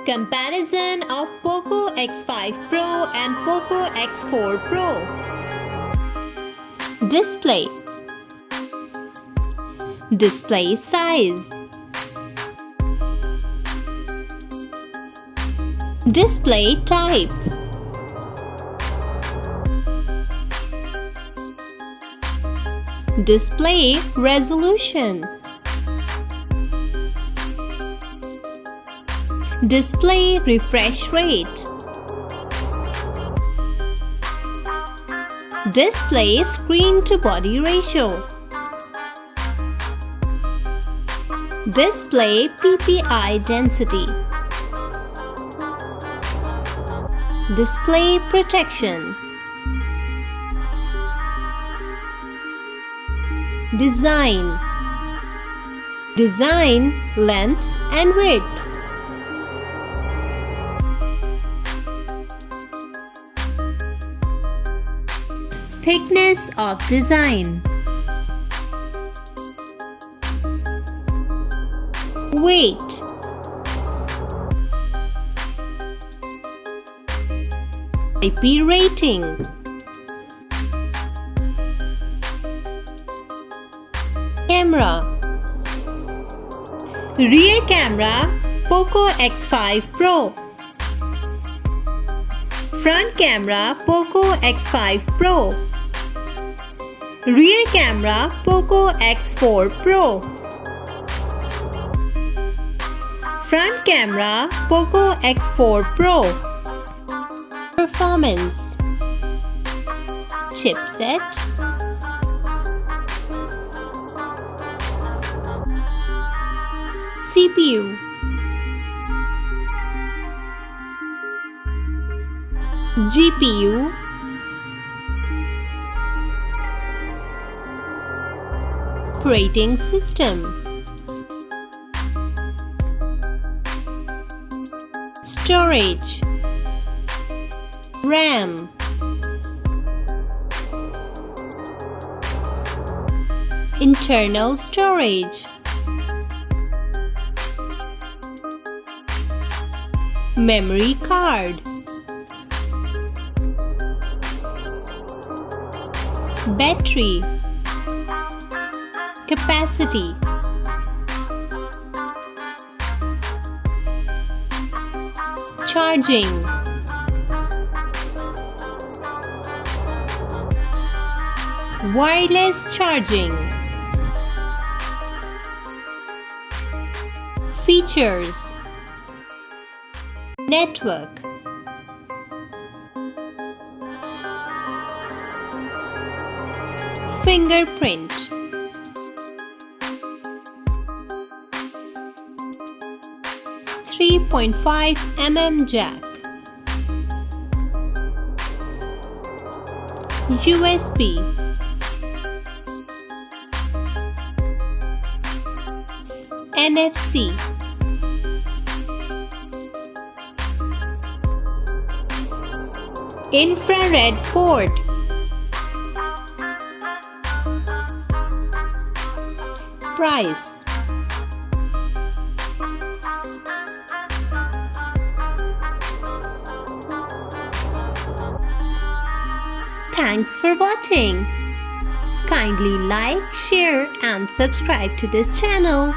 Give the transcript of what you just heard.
Comparison of Poco X5 Pro and Poco X4 Pro. Display. Display size. Display type. Display resolution. Display refresh rate. Display screen to body ratio. Display PPI density. Display protection. Design. Design length and width. Thickness of design. Weight. IP rating. Camera. Rear camera Poco X5 Pro. Front camera Poco X5 Pro. Rear camera Poco X4 Pro. Front camera Poco X4 Pro. Performance. Chipset. CPU. GPU. Operating system. Storage. RAM. Internal storage. Memory card. Battery. Capacity. Charging. Wireless charging. Features. Network. Fingerprint. .5 mm jack. USB. NFC. Infrared port. Price. Thanks for watching. Kindly like, share and subscribe to this channel.